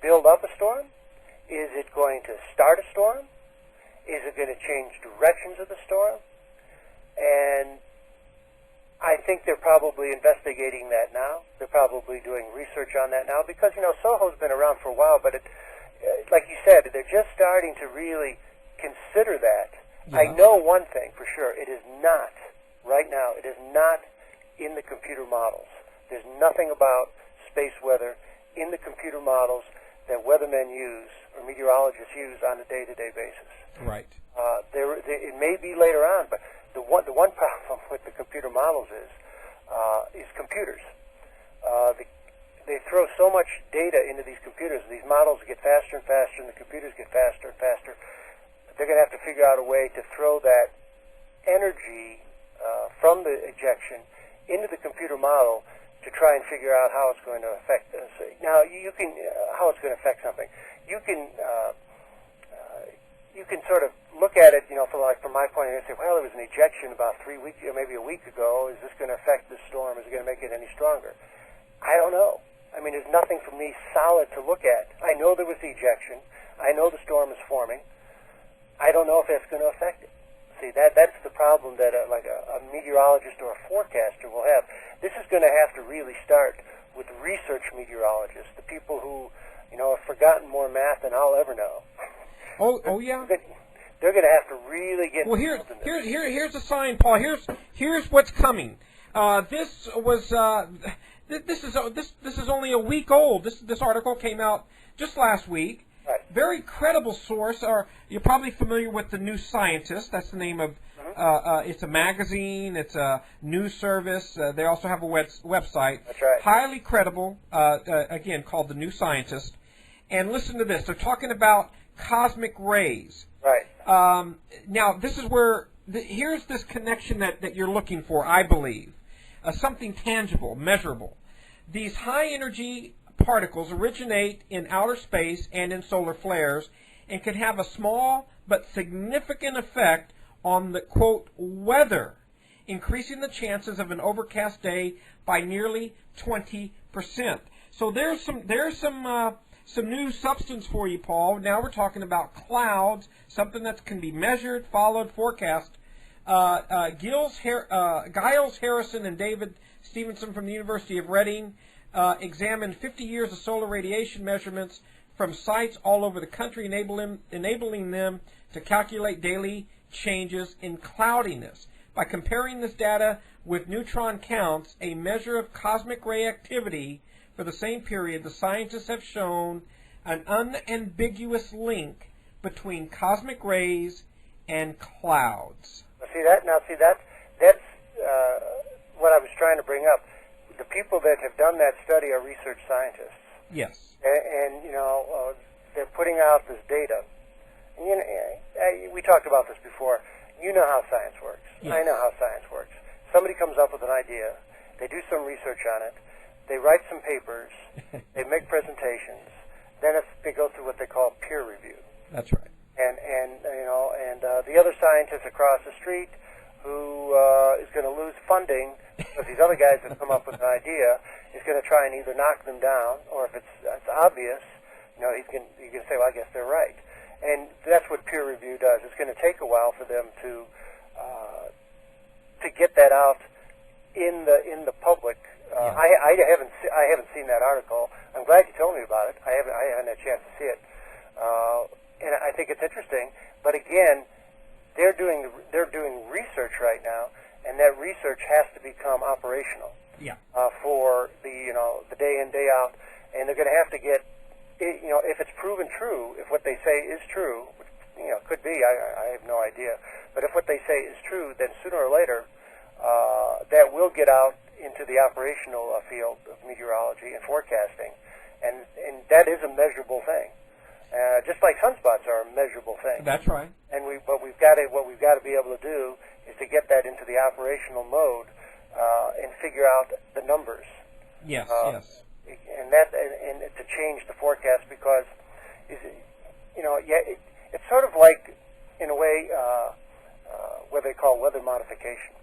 build up a storm? Is it going to start a storm? Is it going to change directions of the storm? And I think they're probably investigating that now. They're probably doing research on that now because, Soho's been around for a while, but like you said, they're just starting to really consider that. Yeah. I know one thing for sure. It is not, right now, it is not in the computer models. There's nothing about space weather in the computer models that weathermen use or meteorologists use on a day-to-day basis. Right. It may be later on, but the one problem with the computer models is computers. They throw so much data into these computers. These models get faster and faster, and the computers get faster and faster. They're going to have to figure out a way to throw that energy from the ejection into the computer model to try and figure out how it's going to affect us. Now, you can how it's going to affect something. You can sort of look at it, from my point of view, and say, well, there was an ejection about 3 weeks, maybe a week ago. Is this going to affect this storm? Is it going to make it any stronger? I don't know. I mean, there's nothing for me solid to look at. I know there was the ejection. I know the storm is forming. I don't know if that's going to affect it. See, that's the problem that like a meteorologist or a forecaster will have. This is going to have to really start with research meteorologists, the people who, have forgotten more math than I'll ever know. Oh yeah. They're going to have to really get. Well, here's a sign, Paul. Here's what's coming. This is only a week old. This article came out just last week. Right. Very credible source. You're probably familiar with the New Scientist. That's the name of. It's a magazine. It's a news service. They also have a website. That's right. Highly credible. Again, called the New Scientist. And listen to this. They're talking about cosmic rays. Right. Now, this is where here's this connection that you're looking for. I believe something tangible, measurable. These high energy particles originate in outer space and in solar flares and can have a small but significant effect on the, quote, weather, increasing the chances of an overcast day by nearly 20%. So there's some new substance for you, Paul. Now we're talking about clouds, something that can be measured, followed, forecast. Giles Harrison and David Stevenson from the University of Reading examined 50 years of solar radiation measurements from sites all over the country, enabling them to calculate daily changes in cloudiness. By comparing this data with neutron counts, a measure of cosmic ray activity for the same period, the scientists have shown an unambiguous link between cosmic rays and clouds. That's what I was trying to bring up. The people that have done that study are research scientists. Yes. And they're putting out this data. We talked about this before. You know how science works. Yes. I know how science works. Somebody comes up with an idea. They do some research on it. They write some papers. They make presentations. Then they go through what they call peer review. That's right. And the other scientist across the street who is going to lose funding because these other guys have come up with an idea is going to try and either knock them down, or if it's obvious, he can say, well, I guess they're right. And that's what peer review does. It's going to take a while for them to get that out in the public. Yeah. I haven't seen that article. I'm glad you told me about it. I haven't had a chance to see it, and I think it's interesting. But again, they're doing research right now, and that research has to become operational. Yeah. For the day in day out, and they're going to have to get if it's proven true, if what they say is true, which could be, I have no idea, but if what they say is true, then sooner or later that will get out into the operational field of meteorology and forecasting, and that is a measurable thing. Just like sunspots are a measurable thing. That's right. And what we've got to be able to do is to get that into the operational mode and figure out the numbers. Yes. Yes. And to change the forecast, because it's sort of like, in a way, what they call weather modification.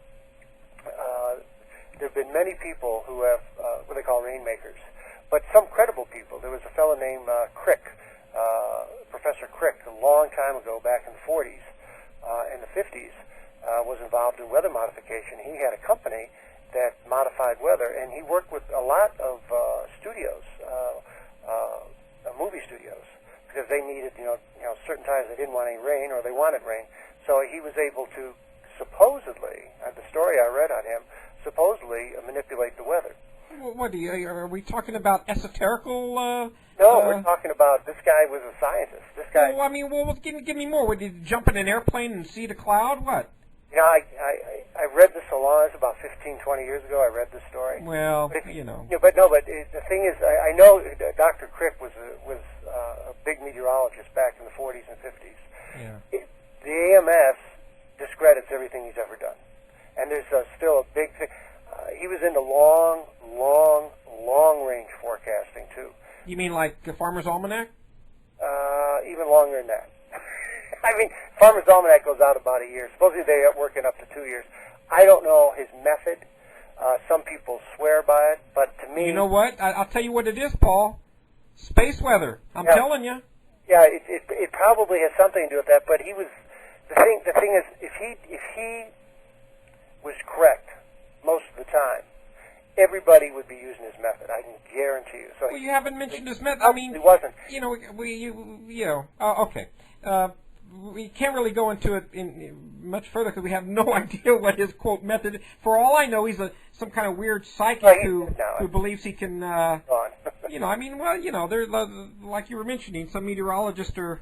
There have been many people who have what they call rainmakers, but some credible people. There was a fellow named Crick, Professor Crick, a long time ago, back in the 40s and the 50s, was involved in weather modification. He had a company that modified weather, and he worked with a lot of studios, movie studios, because they needed, certain times they didn't want any rain or they wanted rain. So he was able to supposedly, the story I read on him, supposedly manipulate the weather. What are we talking about? Esoterical? No, we're talking about this guy was a scientist. This guy. Well, give me more. Would you jump in an airplane and see the cloud? What? I read this it's about 15, 20 years ago. I read this story. Well, but the thing is, I know Dr. Crick was a big meteorologist back in the 40s and 50s. Yeah. The AMS discredits everything he's ever done, and there's still a big thing. He was into long-range forecasting too. You mean like the Farmer's Almanac? Even longer than that. I mean, Farmer's Almanac goes out about a year. Supposedly they are working up to 2 years. I don't know his method. Some people swear by it, but to me... You know what? I'll tell you what it is, Paul. Space weather. I'm telling you. Yeah, it probably has something to do with that, but he was the thing is, if he was correct most of the time, everybody would be using his method. I can guarantee you. So well, you haven't mentioned his method. I mean, he wasn't. You know, okay. We can't really go into it much further because we have no idea what his quote method. For all I know, he's some kind of weird psychic who believes he can. You know, I mean, well, you know, there, like you were mentioning, some meteorologists are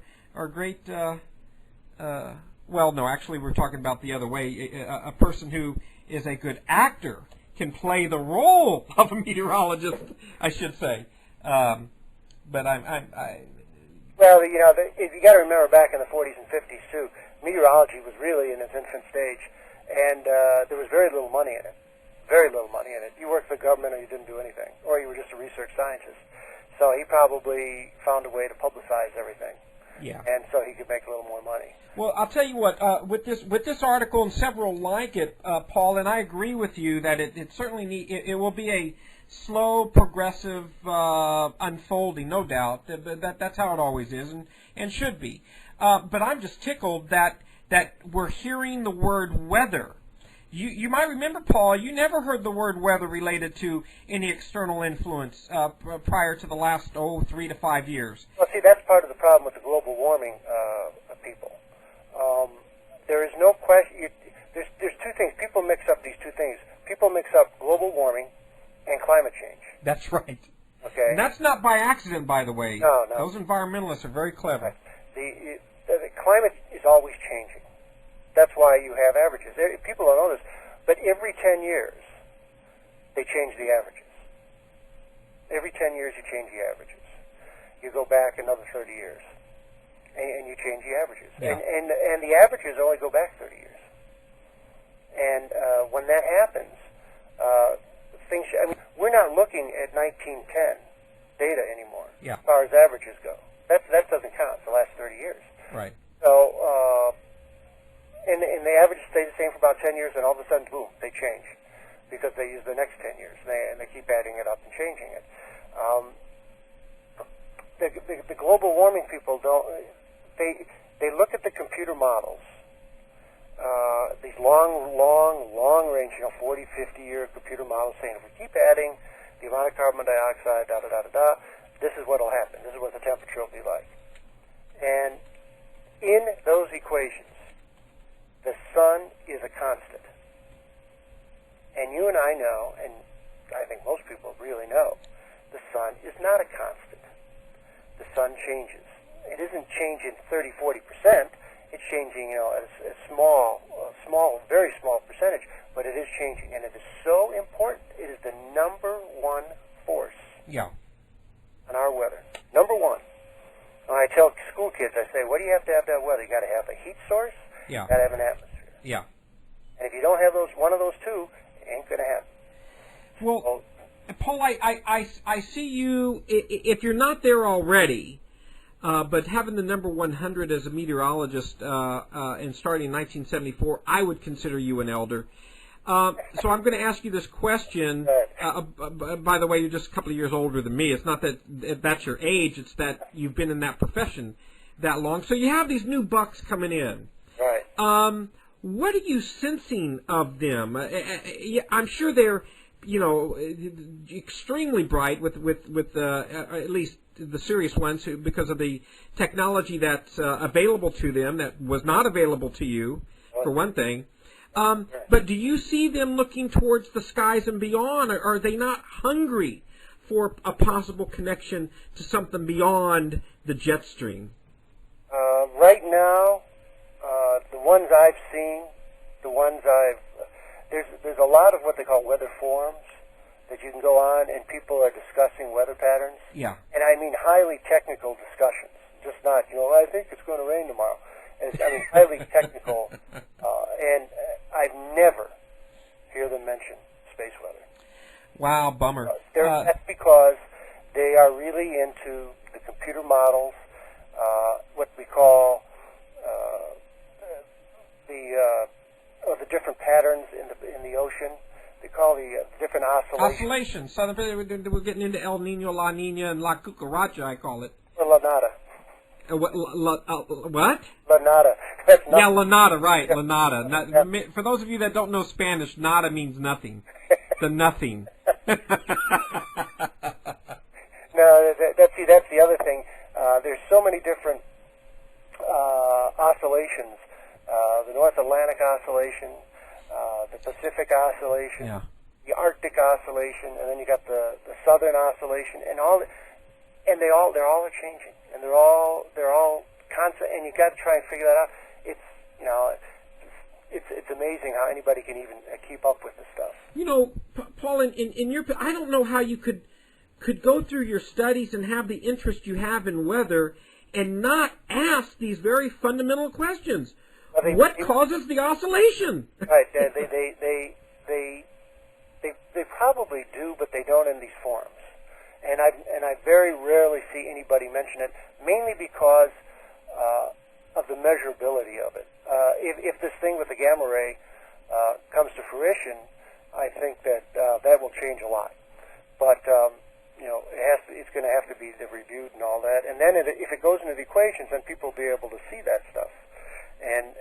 great. Well, no, actually, we're talking about the other way. A person who is a good actor can play the role of a meteorologist, I should say. But Well, you know, you got to remember back in the 40s and 50s too, meteorology was really in its infant stage, and there was very little money in it. Very little money in it. You worked for the government, or you didn't do anything, or you were just a research scientist. So he probably found a way to publicize everything. Yeah. And so he could make a little more money. Well, I'll tell you what. With this article and several like it, Paul, and I agree with you that it certainly it will be a slow, progressive unfolding, no doubt. That's how it always is and should be. But I'm just tickled that we're hearing the word weather. You might remember, Paul, you never heard the word weather related to any external influence prior to the last 3 to 5 years. Well, see, that's part of the problem with the global warming people. There is no question. There's two things. People mix up these two things. People mix up global warming and climate change. That's right. Okay. And that's not by accident, by the way. No. Those environmentalists are very clever. Right. The climate is always changing. That's why you have averages. People don't know this, but every 10 years, they change the averages. Every 10 years, you change the averages. You go back another 30 years, and you change the averages. Yeah. And the averages only go back 30 years. And when that happens, things. I mean, we're not looking at 1910 data anymore as far as averages go. That doesn't count for the last 30 years. Right. So. And the averages stay the same for about 10 years, and all of a sudden, boom, they change because they use the next 10 years, and they keep adding it up and changing it. The global warming people don't. They look at the computer models, these long range, 40, 50-year computer models, saying if we keep adding the amount of carbon dioxide, this is what will happen. This is what the temperature will be like. And in those equations, the sun is a constant. And you and I know, and I think most people really know, the sun is not a constant. The sun changes. It isn't changing 30, 40%. It's changing, a small, very small percentage, but it is changing. And it is so important. It is the number one force on our weather. Number one. When I tell school kids, I say, what do you have to have that weather? You got to have a heat source. Yeah. Got to have an atmosphere. Yeah. And if you don't have one of those two, it ain't going to happen. Well, Paul, I see you, if you're not there already, but having the number 100 as a meteorologist and starting in 1974, I would consider you an elder. So I'm going to ask you this question. By the way, you're just a couple of years older than me. It's not that that's your age. It's that you've been in that profession that long. So you have these new bucks coming in. Right. What are you sensing of them? I'm sure they're, extremely bright with at least the serious ones because of the technology that's available to them that was not available to you, for one thing. But do you see them looking towards the skies and beyond, or are they not hungry for a possible connection to something beyond the jet stream? Right now, the ones I've seen, there's a lot of what they call weather forums that you can go on, and people are discussing weather patterns. Yeah. And I mean highly technical discussions, just not, I think it's going to rain tomorrow. Highly technical, and I've never hear them mention space weather. Wow, bummer. That's because they are really into the computer models, what we call the different patterns in the ocean. They call the different oscillations. So we're getting into El Nino, La Nina, and La Cucaracha, I call it. Or La Nada. What? Lanada. That's nothing. Yeah, lanada, right, Yeah. lanada. Yeah. For those of you that don't know Spanish, nada means nothing. The nothing. No, that's the other thing. There's so many different oscillations. The North Atlantic oscillation, the Pacific oscillation, Yeah. the Arctic oscillation, and then you got the Southern oscillation, and they're all are changing, and they're all constant, and you got to try and figure that out. It's amazing how anybody can even keep up with this stuff. You know, Paul, in your, I don't know how you could go through your studies and have the interest you have in weather and not ask these very fundamental questions. Well, what causes the oscillation? Right. They probably do, but they don't in these forums. And I very rarely see anybody mention it, mainly because of the measurability of it. If this thing with the gamma ray comes to fruition, I think that will change a lot. But it's going to have to be reviewed and all that. And then if it goes into the equations, then people will be able to see that stuff and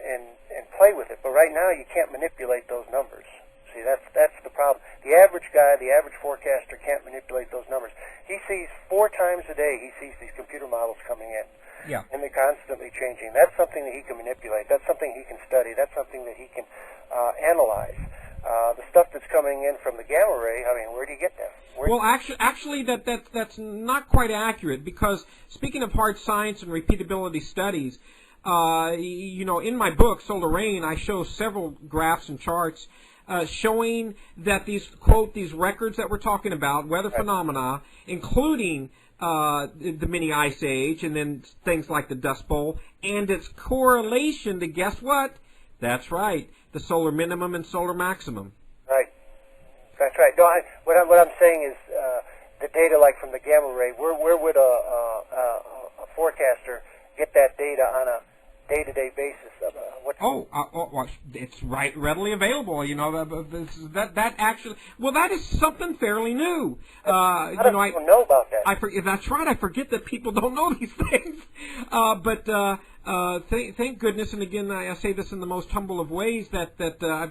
play with it. But right now, you can't manipulate those numbers. See, that's the problem. The average guy, the average forecaster, can't manipulate those numbers. He sees 4 times a day. He sees these computer models coming in. Yeah. And they're constantly changing. That's something that he can manipulate. That's something he can study. That's something that he can analyze. The stuff that's coming in from the gamma ray, I mean, where do you get that? Well, actually, that's not quite accurate, because speaking of hard science and repeatability studies, in my book, Solar Rain, I show several graphs and charts showing that these records that we're talking about, weather phenomena, including the mini ice age and then things like the Dust Bowl, and its correlation to, guess what? That's right, the solar minimum and solar maximum. Right. That's right. No, what I'm saying is the data, like from the gamma ray, where would a forecaster get that data on a day-to-day basis? It's readily available. That actually. Well, that is something fairly new. How do people know about that? That's right. I forget that people don't know these things. Thank goodness, and again, I say this in the most humble of ways, that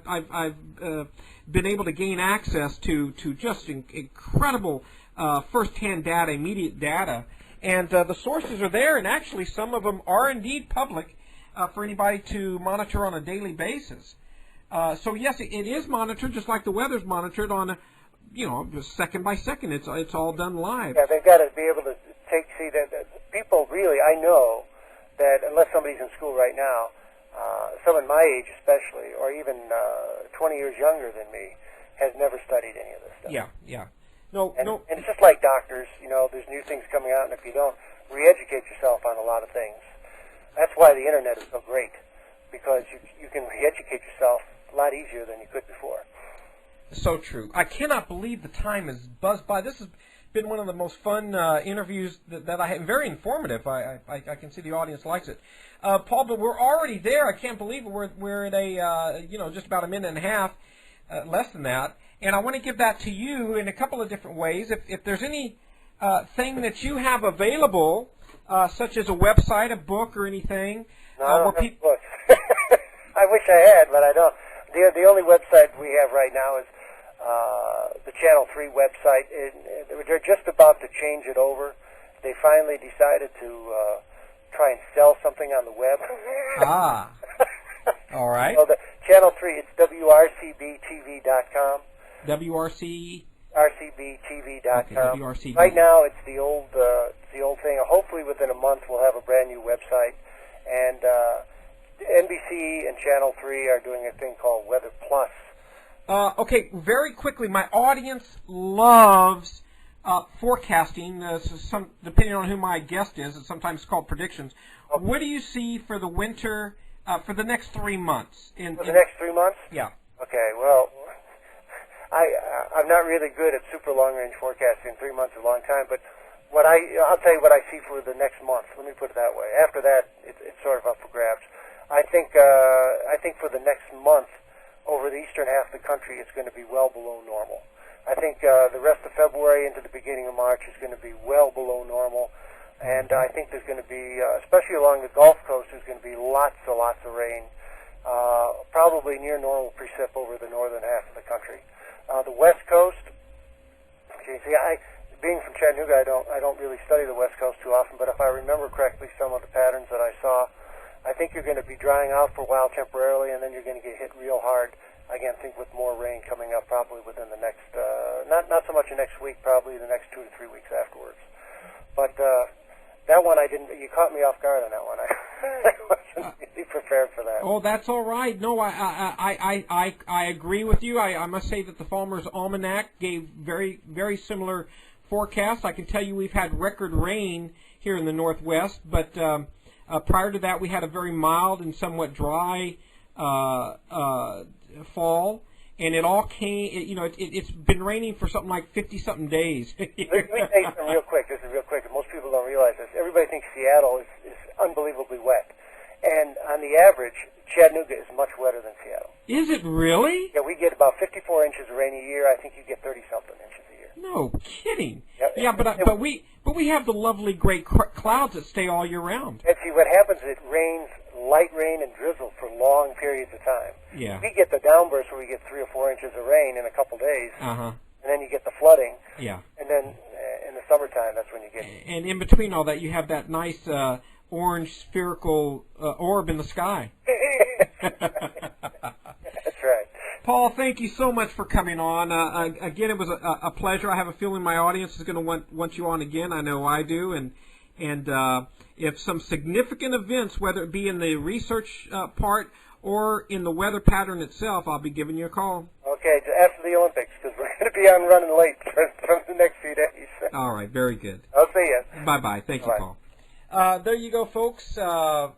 I've been able to gain access to just incredible first-hand data, immediate data, and the sources are there, and actually some of them are indeed public for anybody to monitor on a daily basis. So yes, it is monitored just like the weather's monitored on a, second by second. It's all done live. Yeah, they've got to be able to see that people really, I know that unless somebody's in school right now, someone my age especially, or even 20 years younger than me, has never studied any of this stuff. Yeah. No. And it's just like doctors, there's new things coming out, and if you don't re-educate yourself on a lot of things, that's why the internet is so great, because you can re-educate yourself a lot easier than you could before. So true. I cannot believe the time has buzzed by. This has been one of the most fun interviews that I had. Very informative. I can see the audience likes it. Paul, but we're already there. I can't believe it. We're at a just about a minute and a half, less than that. And I want to give that to you in a couple of different ways. If there's any thing that you have available, such as a website, a book, or anything. No, I don't have books. I wish I had, but I don't. The only website we have right now is the Channel 3 website. They're just about to change it over. They finally decided to try and sell something on the web. All right. So the Channel 3, it's WRCBTV.com. RCBTV.com. Okay, WRCB. Right now, it's the old thing. Hopefully, within a month, we'll have a brand new website. And NBC and Channel 3 are doing a thing called Weather Plus. Okay, very quickly, my audience loves forecasting. Depending on who my guest is, it's sometimes called predictions. Okay. What do you see for the winter, for the next 3 months? For the next 3 months? Yeah. Okay, well, I'm not really good at super long-range forecasting. 3 months is a long time, but I'll tell you what I see for the next month. Let me put it that way. After that, it's sort of up for grabs. I think for the next month, over the eastern half of the country, it's going to be well below normal. I think the rest of February into the beginning of March is going to be well below normal, And I think there's going to be, especially along the Gulf Coast, there's going to be lots of rain, probably near normal precip over the northern half of the country. The West Coast, okay, see, being from Chattanooga, I don't really study the West Coast too often, but if I remember correctly, some of the patterns that I saw, I think you're going to be drying out for a while temporarily, and then you're going to get hit real hard. Again, think with more rain coming up probably within the next, not so much the next week, probably the next 2 to 3 weeks afterwards. But that one you caught me off guard on that one. I wasn't really prepared for that. Oh, that's all right. No, I agree with you. I must say that the Farmer's Almanac gave very, very similar forecasts. I can tell you we've had record rain here in the Northwest, but prior to that we had a very mild and somewhat dry fall, and it all came, it's been raining for something like 50-something days. Let me say something real quick. This is real quick. Most people don't realize this. Everybody thinks Seattle is unbelievably wet. And on the average, Chattanooga is much wetter than Seattle. Is it really? Yeah, we get about 54 inches of rain a year. I think you get 30-something inches a year. No kidding. Yeah, but we have the lovely gray clouds that stay all year round. And see, what happens is it rains, light rain and drizzle for long periods of time. Yeah. We get the downburst where we get 3 or 4 inches of rain in a couple days. Uh-huh. And then you get the flooding. Yeah. And then in the summertime, that's when you get... And in between all that, you have that nice orange spherical orb in the sky. That's right. Paul, thank you so much for coming on. Again, it was a pleasure. I have a feeling my audience is going to want you on again. I know I do. And if some significant events, whether it be in the research part or in the weather pattern itself, I'll be giving you a call. Okay, after the Olympics, because we're going to be on running late for the next few days. All right, very good. I'll see you. Bye-bye. Thank you, Paul. There you go, folks. Paul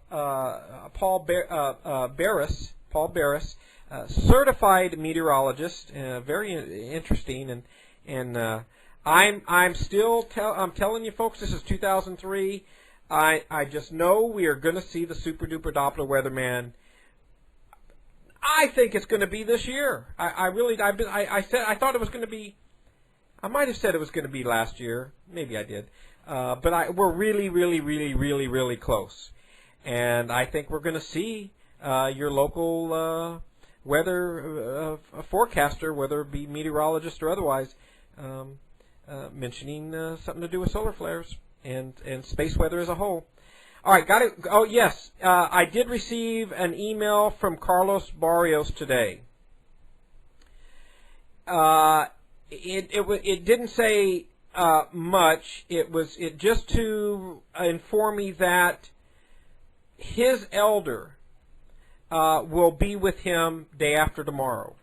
Barys, certified meteorologist, very interesting, and I'm telling you, folks, this is 2003. I just know we are going to see the super duper Doppler weatherman. I think it's going to be this year. I thought it was going to be. I might have said it was going to be last year. Maybe I did. But we're really, really, really, really, really close. And I think we're going to see your local weather forecaster, whether it be meteorologist or otherwise, mentioning something to do with solar flares and space weather as a whole. All right, got it. Oh, yes. I did receive an email from Carlos Barrios today. It didn't say much. It just to inform me that his elder will be with him day after tomorrow.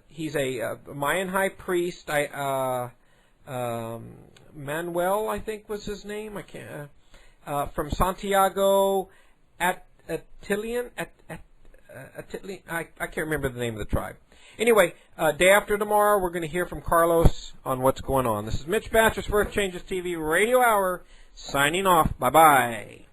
He's a Mayan high priest. Manuel, I think was his name. I can't. From Santiago Atilian. I can't remember the name of the tribe. Anyway, day after tomorrow, we're going to hear from Carlos on what's going on. This is Mitch Battros for Earth Changes TV Radio Hour, signing off. Bye-bye.